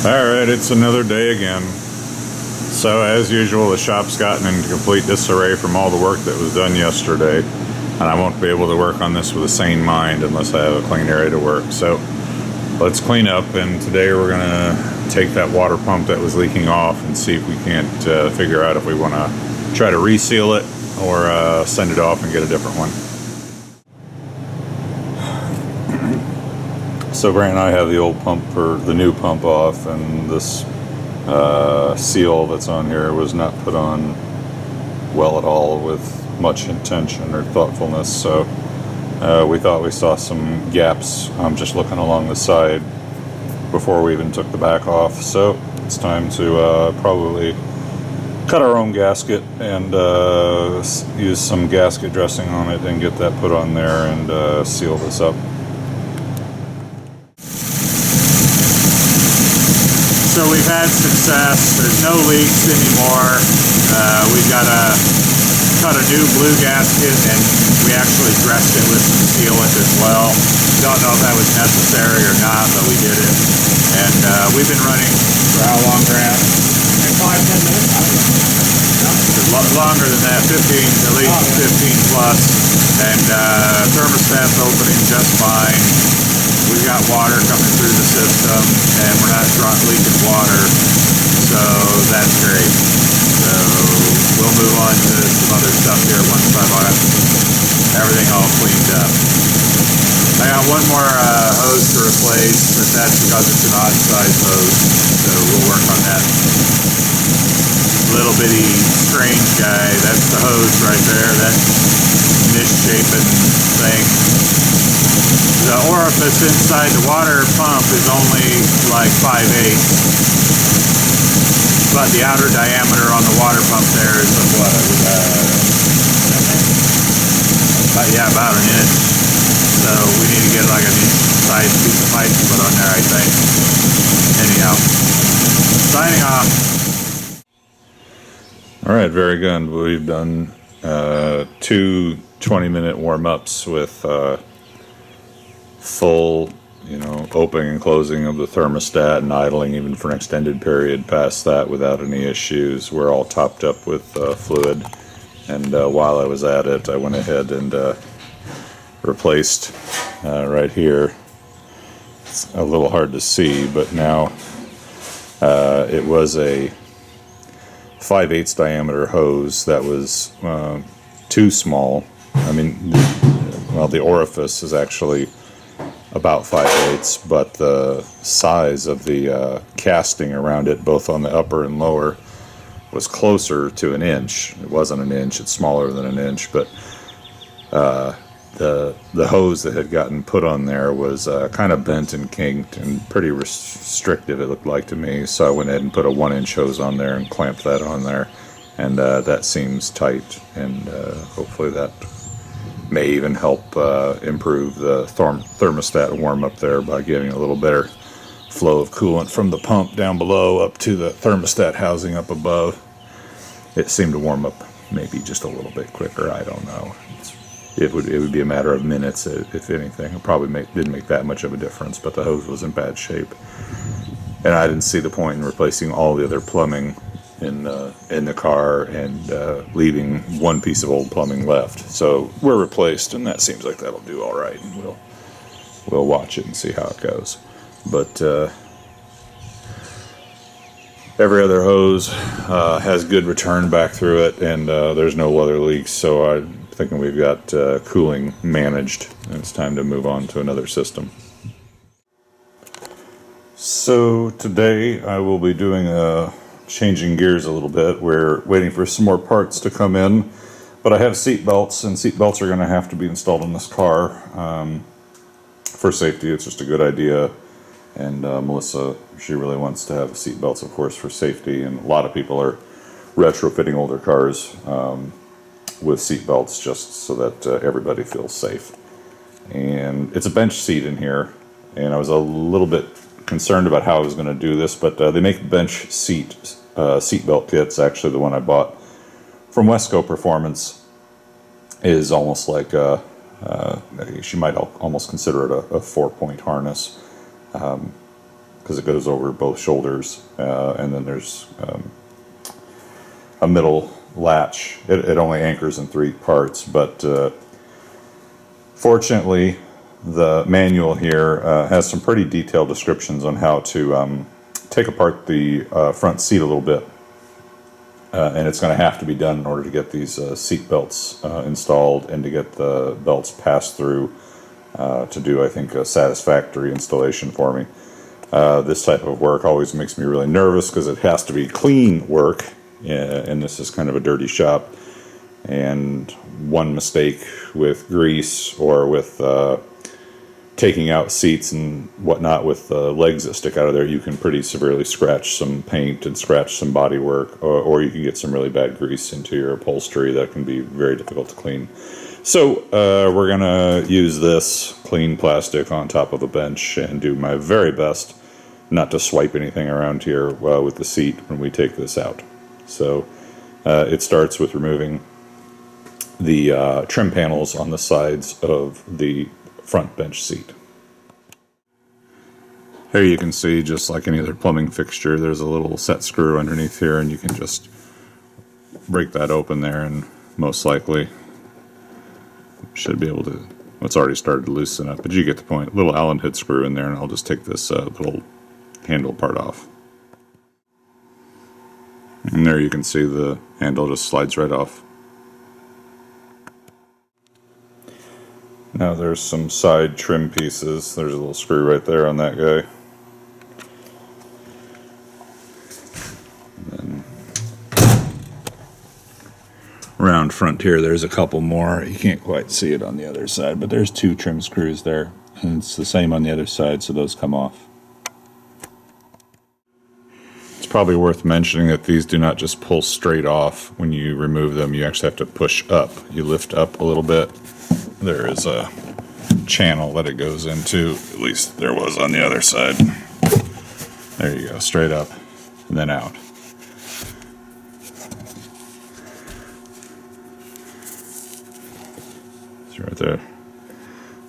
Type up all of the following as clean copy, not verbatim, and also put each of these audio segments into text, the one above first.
Alright, it's another day again. So as usual, the shop's gotten in complete disarray from all the work that was done yesterday, and I won't be able to work on this with a sane mind unless I have a clean area to work. So let's clean up, and today we're going to take that water pump that was leaking off and see if we can't figure out if we want to try to reseal it or send it off and get a different one. So Grant and I have the old pump, or the new pump, off, and this seal that's on here was not put on well at all with much intention or thoughtfulness. So we thought we saw some gaps just looking along the side before we even took the back off. So it's time to probably cut our own gasket and use some gasket dressing on it and get that put on there and seal this up. So we've had success. There's no leaks anymore. We've got to cut a new blue gasket, and we actually dressed it with some sealant as well. Don't know if that was necessary or not, but we did it. And we've been running for how long, Grant? 5-10 minutes. Longer than that, 15, at least 15 plus. And thermostat's opening just fine. We've got water coming through the system, and we're not leaking water, so that's great. So we'll move on to some other stuff here once I've got everything all cleaned up. I got one more hose to replace, but that's because it's an odd size hose, so we'll work on that. Little bitty strange guy, that's the hose right there, that misshapen thing. The orifice inside the water pump is only like 5/8, but the outer diameter on the water pump there is what? About an inch. So we need to get like an inch size piece of pipe to put on there, I think. Anyhow, signing off. Alright, very good. We've done 2 20-minute warm-ups with full, opening and closing of the thermostat and idling even for an extended period past that without any issues. We're all topped up with fluid, and while I was at it, I went ahead and replaced right here. It's a little hard to see, but now it was a 5/8 diameter hose that was too small. I mean, the orifice is actually about 5/8, but the size of the casting around it, both on the upper and lower, was closer to an inch. It wasn't an inch, it's smaller than an inch, but the hose that had gotten put on there was kind of bent and kinked and pretty restrictive, it looked like to me. So I went ahead and put a 1-inch hose on there and clamped that on there, and that seems tight, and hopefully that may even help improve the thermostat warm up there by giving a little better flow of coolant from the pump down below up to the thermostat housing up above. It seemed to warm up maybe just a little bit quicker. I don't know. It would be a matter of minutes, if anything. It probably didn't make that much of a difference, but the hose was in bad shape, and I didn't see the point in replacing all the other plumbing in the car and leaving one piece of old plumbing left. So we're replaced, and that seems like that'll do all right, and we'll watch it and see how it goes. But every other hose has good return back through it, and there's no other leaks, so I'm thinking we've got cooling managed, and it's time to move on to another system. So today I will be doing changing gears a little bit. We're waiting for some more parts to come in, but I have seat belts, and seat belts are going to have to be installed in this car for safety. It's just a good idea, and Melissa, she really wants to have seat belts, of course, for safety, and a lot of people are retrofitting older cars with seat belts just so that everybody feels safe. And it's a bench seat in here, and I was a little bit concerned about how I was going to do this, but they make bench seat belt kits. Actually, the one I bought from Wesco Performance is almost like you might almost consider it a 4-point harness. because it goes over both shoulders, and then there's a middle latch. It only anchors in 3 parts, but fortunately the manual here has some pretty detailed descriptions on how to take apart the front seat a little bit, and it's going to have to be done in order to get these seat belts installed and to get the belts passed through to do, I think, a satisfactory installation for me. This type of work always makes me really nervous because it has to be clean work, and this is kind of a dirty shop, and one mistake with grease or with taking out seats and whatnot with legs that stick out of there, you can pretty severely scratch some paint and scratch some body work, or you can get some really bad grease into your upholstery that can be very difficult to clean. So we're gonna use this clean plastic on top of a bench and do my very best not to swipe anything around here with the seat when we take this out. So it starts with removing the trim panels on the sides of the front bench seat. Here you can see, just like any other plumbing fixture, there's a little set screw underneath here, and you can just break that open there, and most likely should be able to, well, it's already started to loosen up, but you get the point. Little Allen head screw in there, and I'll just take this little handle part off. And there you can see the handle just slides right off. Now there's some side trim pieces. There's a little screw right there on that guy. And then around front here there's a couple more. You can't quite see it on the other side, but there's 2 trim screws there. And it's the same on the other side, so those come off. It's probably worth mentioning that these do not just pull straight off when you remove them. You actually have to push up. You lift up a little bit. There is a channel that it goes into, at least there was on the other side. There you go, straight up and then out. So right there,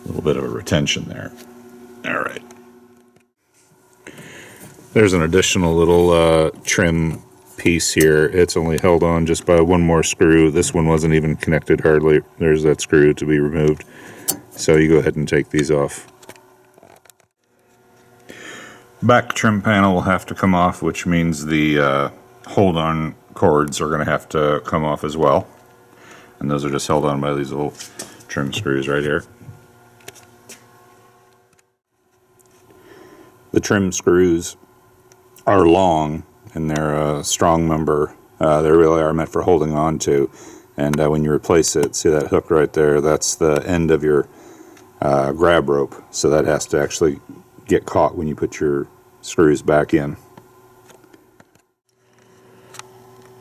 a little bit of a retention there. All right. There's an additional little trim piece here. It's only held on just by 1 more screw. This one wasn't even connected hardly. There's that screw to be removed. So you go ahead and take these off. Back trim panel will have to come off, which means the hold-on cords are going to have to come off as well. And those are just held on by these little trim screws right here. The trim screws are long, and they're a strong member. They really are meant for holding on to. And when you replace it, see that hook right there? That's the end of your grab rope. So that has to actually get caught when you put your screws back in.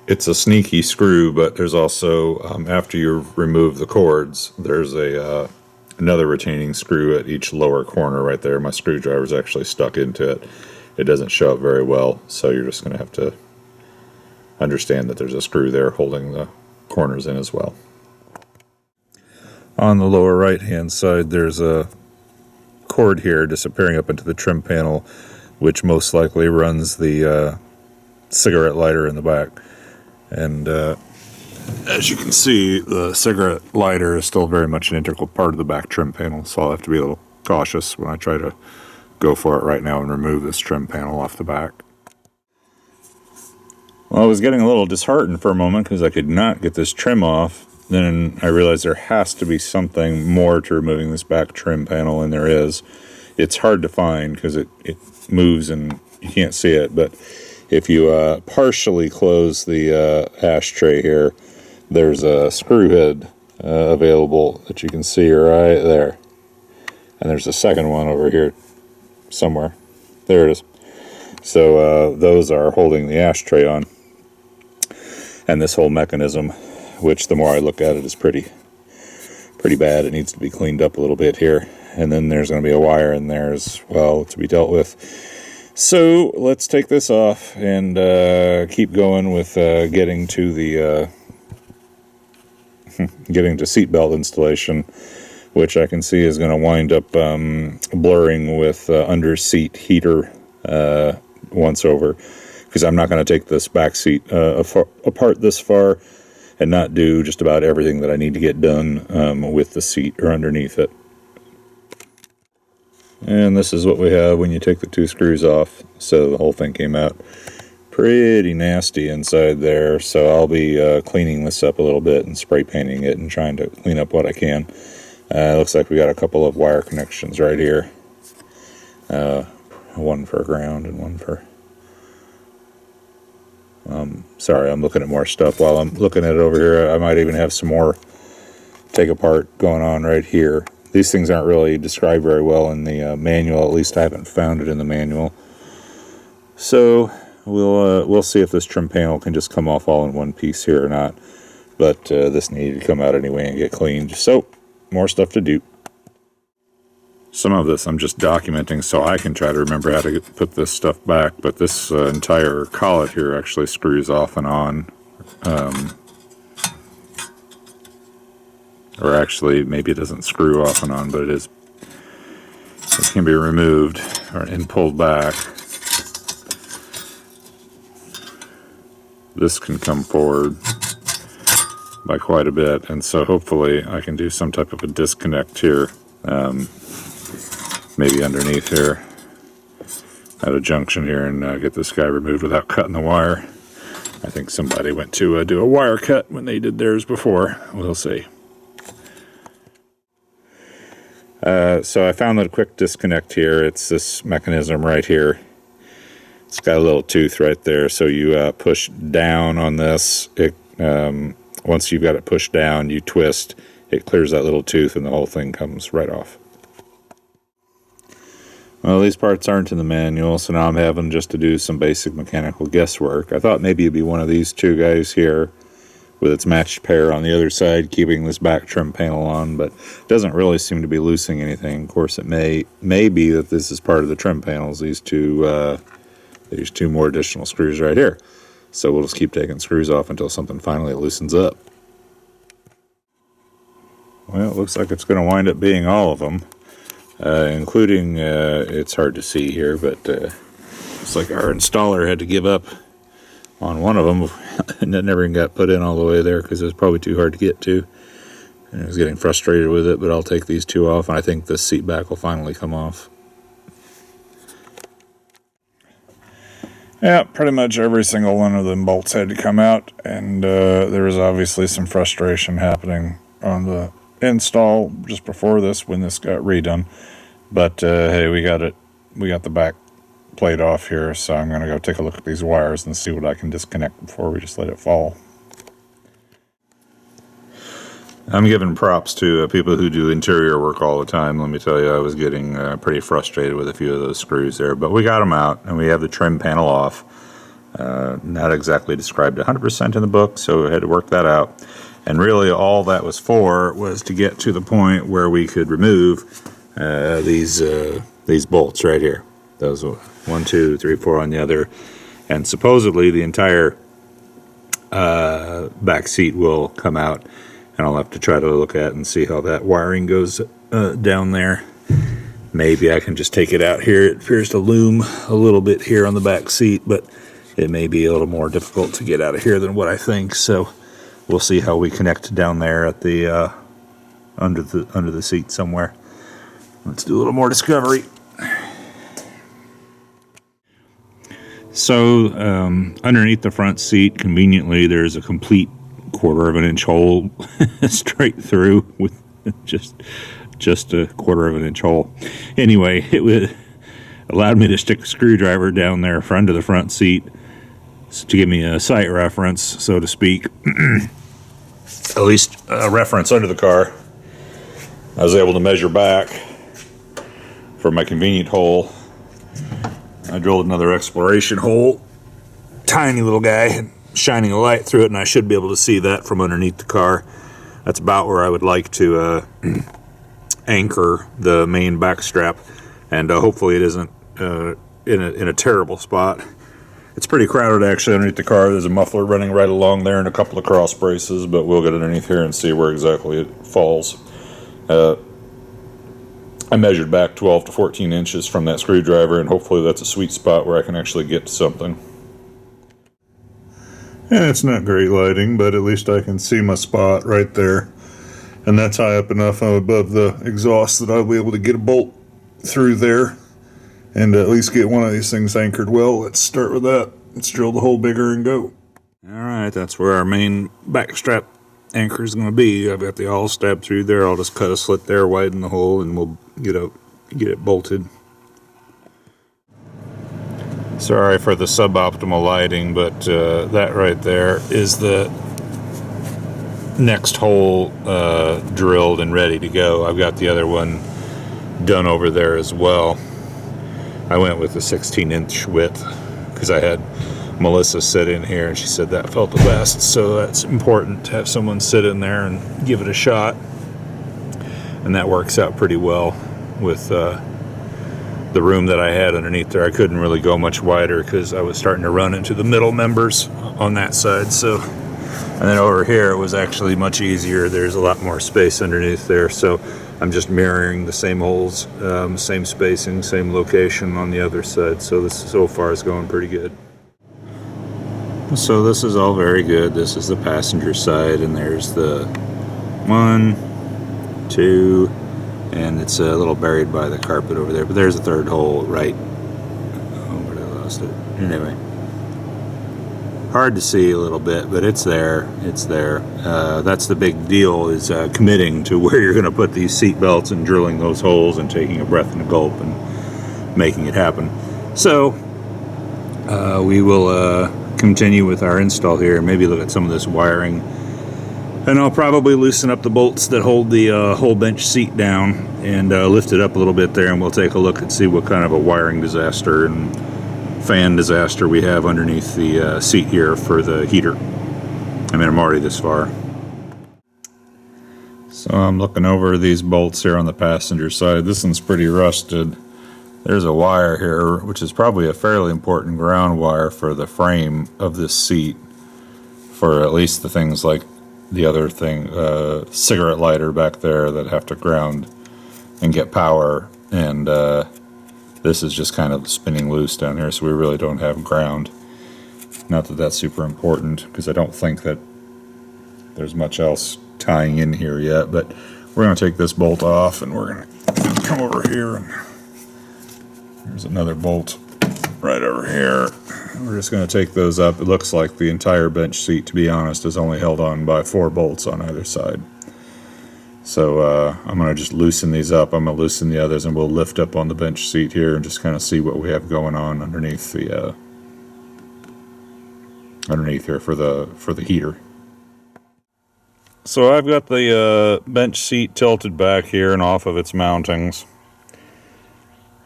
It's a sneaky screw, but there's also, after you remove the cords, there's a another retaining screw at each lower corner right there. My screwdriver's actually stuck into it. It doesn't show up very well, so you're just going to have to understand that there's a screw there holding the corners in as well. On the lower right hand side there's a cord here disappearing up into the trim panel, which most likely runs the cigarette lighter in the back. And as you can see, the cigarette lighter is still very much an integral part of the back trim panel, so I'll have to be a little cautious when I try to go for it right now and remove this trim panel off the back. Well, I was getting a little disheartened for a moment because I could not get this trim off. Then I realized there has to be something more to removing this back trim panel, and there is. It's hard to find because it moves and you can't see it, but if you partially close the ashtray here, there's a screw head available that you can see right there. And there's a second one over here somewhere. There it is. So those are holding the ashtray on. And this whole mechanism, which the more I look at it is pretty bad. It needs to be cleaned up a little bit here. And then there's going to be a wire in there as well to be dealt with. So let's take this off and keep going with getting to the getting to seatbelt installation, which I can see is going to wind up blurring with under seat heater once over, because I'm not going to take this back seat apart this far and not do just about everything that I need to get done with the seat or underneath it. And this is what we have when you take the 2 screws off. So the whole thing came out pretty nasty inside there, so I'll be cleaning this up a little bit and spray painting it and trying to clean up what I can. Looks like we got a couple of wire connections right here. One for ground and one for... sorry, I'm looking at more stuff while I'm looking at it over here. I might even have some more take apart going on right here. These things aren't really described very well in the manual, at least I haven't found it in the manual. So we'll see if this trim panel can just come off all in one piece here or not. But this needed to come out anyway and get cleaned. So more stuff to do. Some of this I'm just documenting so I can try to remember how to put this stuff back, but this entire collet here actually screws off and on. Or actually, maybe it doesn't screw off and on, but it can be removed and pulled back. This can come forward by quite a bit, and so hopefully I can do some type of a disconnect here. Maybe underneath here at a junction here and get this guy removed without cutting the wire. I think somebody went to do a wire cut when they did theirs before. We'll see. So I found a quick disconnect here. It's this mechanism right here. It's got a little tooth right there, so you push down on this. Once you've got it pushed down, you twist, it clears that little tooth and the whole thing comes right off. Well, these parts aren't in the manual, so now I'm having just to do some basic mechanical guesswork. I thought maybe it'd be one of these 2 guys here with its matched pair on the other side, keeping this back trim panel on, but it doesn't really seem to be loosening anything. Of course, it may be that this is part of the trim panels, these two more additional screws right here. So we'll just keep taking screws off until something finally loosens up. Well, it looks like it's going to wind up being all of them. Including, it's hard to see here, but it's like our installer had to give up on one of them, and it never even got put in all the way there because it was probably too hard to get to. And I was getting frustrated with it, but I'll take these 2 off, and I think this seat back will finally come off. Yeah, pretty much every single one of them bolts had to come out, and there was obviously some frustration happening on the install just before this when this got redone, but hey, we got the back plate off here, so I'm gonna go take a look at these wires and see what I can disconnect before we just let it fall. I'm giving props to people who do interior work all the time. Let me tell you, I was getting pretty frustrated with a few of those screws there, but we got them out and we have the trim panel off. Not exactly described 100% in the book, so I had to work that out. And really all that was for was to get to the point where we could remove these bolts right here. Those 1, 2, 3, 4 on the other. And supposedly the entire back seat will come out, and I'll have to try to look at and see how that wiring goes down there. Maybe I can just take it out here. It appears to loom a little bit here on the back seat, but it may be a little more difficult to get out of here than what I think. So we'll see how we connect down there at the under the seat somewhere. Let's do a little more discovery. So underneath the front seat, conveniently, there's a complete 1/4 inch hole straight through with just a 1/4 inch hole. Anyway, it allowed me to stick a screwdriver down there front of the front seat to give me a sight reference, so to speak. At least a reference under the car. I was able to measure back for my convenient hole. I drilled another exploration hole, tiny little guy, shining a light through it, and I should be able to see that from underneath the car. That's about where I would like to anchor the main back strap, and hopefully it isn't in a terrible spot. It's pretty crowded actually underneath the car. There's a muffler running right along there and a couple of cross braces, but we'll get underneath here and see where exactly it falls. I measured back 12 to 14 inches from that screwdriver, and hopefully that's a sweet spot where I can actually get to something. And it's not great lighting, but at least I can see my spot right there. And that's high up enough above the exhaust that I'll be able to get a bolt through there and at least get one of these things anchored well. Let's start with that. Let's drill the hole bigger and go. Alright, that's where our main back strap anchor is going to be. I've got the awl stabbed through there. I'll just cut a slit there, widen the hole, and we'll get it bolted. Sorry for the suboptimal lighting, but that right there is the next hole drilled and ready to go. I've got the other one done over there as well. I went with the 16-inch width because I had Melissa sit in here and she said that felt the best, so that's important to have someone sit in there and give it a shot, and that works out pretty well with the room that I had underneath there. I couldn't really go much wider because I was starting to run into the middle members on that side. So, and then over here it was actually much easier. There's a lot more space underneath there, so I'm just mirroring the same holes, same spacing, same location on the other side. So this so far is going pretty good. So this is all very good. This is the passenger side, and there's the 1, 2, and it's a little buried by the carpet over there. But there's a third hole right. Oh, where did I lost it? Anyway, hard to see a little bit, but it's there. It's there. That's the big deal, is committing to where you're going to put these seat belts and drilling those holes and taking a breath and a gulp and making it happen. So we will continue with our install here, maybe look at some of this wiring, and I'll probably loosen up the bolts that hold the whole bench seat down and lift it up a little bit there, and we'll take a look and see what kind of a wiring disaster and fan disaster we have underneath the seat here for the heater. I mean, I'm already this far. So I'm looking over these bolts here on the passenger side. This one's pretty rusted. There's a wire here, which is probably a fairly important ground wire for the frame of this seat, for at least the things like the other thing, cigarette lighter back there that have to ground and get power, and this is just kind of spinning loose down here, so we really don't have ground. Not that that's super important, because I don't think that there's much else tying in here yet, but we're going to take this bolt off, and we're going to come over here, and there's another bolt right over here. We're just going to take those up. It looks like the entire bench seat, to be honest, is only held on by 4 bolts on either side. So I'm going to just loosen these up. I'm going to loosen the others, and we'll lift up on the bench seat here and just kind of see what we have going on underneath the underneath here for the heater. So I've got the bench seat tilted back here and off of its mountings,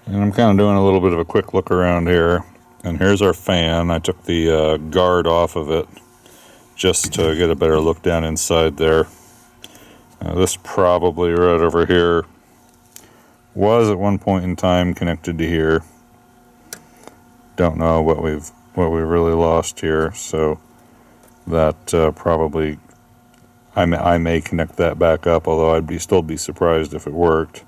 and I'm kind of doing a little bit of a quick look around here. And here's our fan. I took the guard off of it just to get a better look down inside there. This probably right over here was at one point in time connected to here. Don't know what we really lost here, so that probably I may connect that back up, although I'd still be surprised if it worked.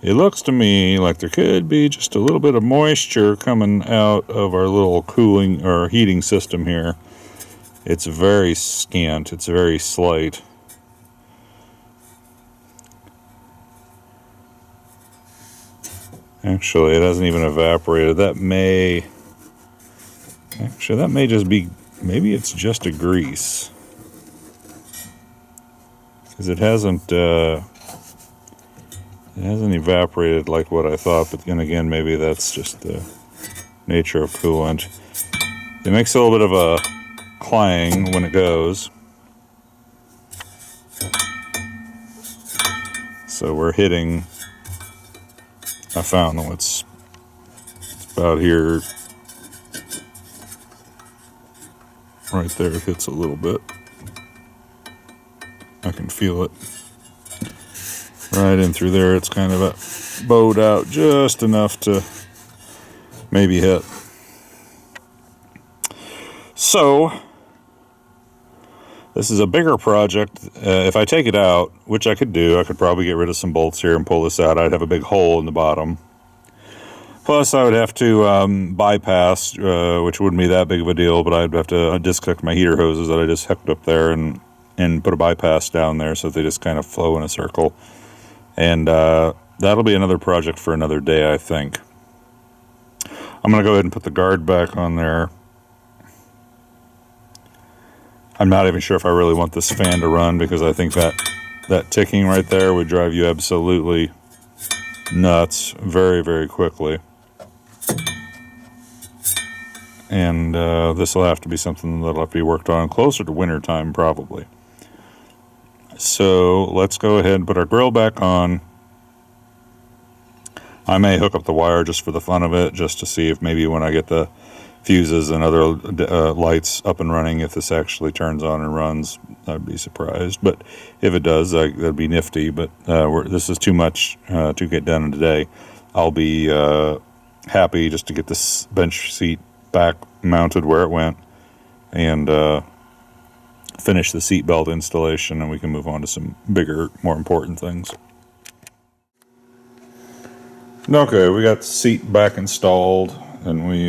It looks to me like there could be just a little bit of moisture coming out of our little cooling or heating system here. It's very scant, it's very slight. Actually, it hasn't even evaporated. That may just be, maybe it's just a grease, because it hasn't evaporated like what I thought, but then again, maybe that's just the nature of coolant. It makes a little bit of a clang when it goes. So we're hitting a fountain. It's about here. Right there, it hits a little bit. I can feel it. Right in through there, it's kind of bowed out just enough to maybe hit. So This is a bigger project. If I take it out, which I could do, I could probably get rid of some bolts here and pull this out. I'd have a big hole in the bottom. Plus, I would have to bypass, which wouldn't be that big of a deal, but I'd have to disconnect my heater hoses that I just hooked up there and put a bypass down there so they just kind of flow in a circle. And that'll be another project for another day, I think. I'm going to go ahead and put the guard back on there. I'm not even sure if I really want this fan to run, because I think that ticking right there would drive you absolutely nuts very, very quickly. And this will have to be something that'll have to be worked on closer to winter time, probably. So let's go ahead and put our grill back on. I may hook up the wire just for the fun of it, just to see if maybe when I get the fuses and other lights up and running, if this actually turns on and runs. I'd be surprised, but if it does, that'd be nifty. But this is too much to get done today. I'll be happy just to get this bench seat back mounted where it went, and finish the seat belt installation, and we can move on to some bigger, more important things. Okay, we got the seat back installed, and we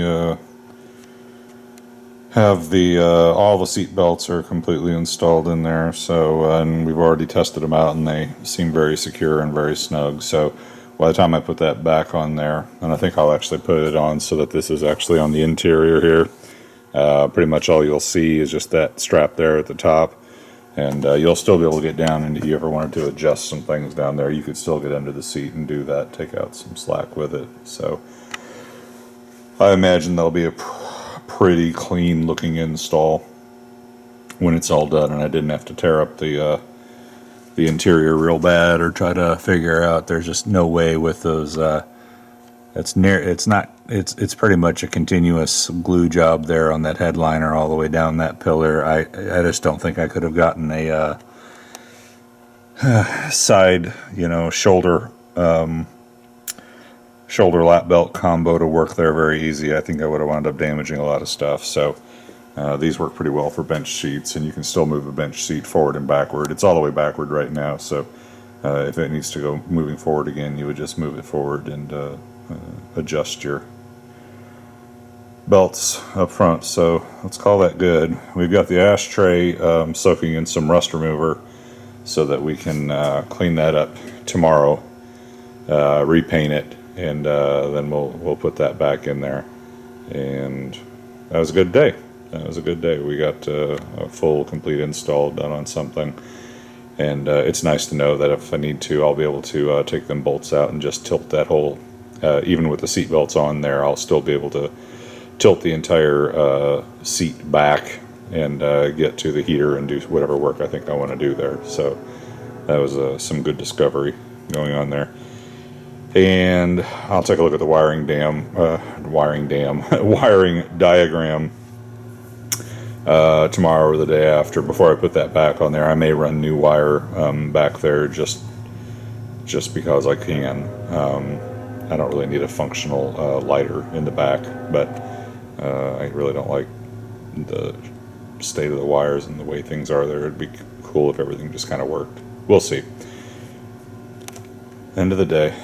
have the all the seat belts are completely installed in there. So and we've already tested them out, and they seem very secure and very snug. So by the time I put that back on there, and I think I'll actually put it on so that this is actually on the interior here. Pretty much all you'll see is just that strap there at the top, and you'll still be able to get down, and if you ever wanted to adjust some things down there, you could still get under the seat and do that, take out some slack with it. So I imagine that'll be a pretty clean looking install when it's all done, and I didn't have to tear up the interior real bad or try to figure out. There's just no way with those. It's pretty much a continuous glue job there on that headliner all the way down that pillar. I just don't think I could have gotten a side, shoulder lap belt combo to work there very easy. I think I would have wound up damaging a lot of stuff. So these work pretty well for bench seats, and you can still move a bench seat forward and backward. It's all the way backward right now, so if it needs to go moving forward again, you would just move it forward and adjust your belts up front. So let's call that good. We've got the ashtray soaking in some rust remover so that we can clean that up tomorrow, repaint it, and then we'll put that back in there. And that was a good day. We got a full complete install done on something, and it's nice to know that if I need to, I'll be able to take them bolts out and just tilt that whole, even with the seat belts on there, I'll still be able to tilt the entire seat back and get to the heater and do whatever work I think I want to do there. So that was some good discovery going on there. And I'll take a look at the wiring diagram tomorrow or the day after. Before I put that back on there, I may run new wire back there just because I can. I don't really need a functional lighter in the back, but I really don't like the state of the wires and the way things are there. It'd be cool if everything just kind of worked. We'll see. End of the day.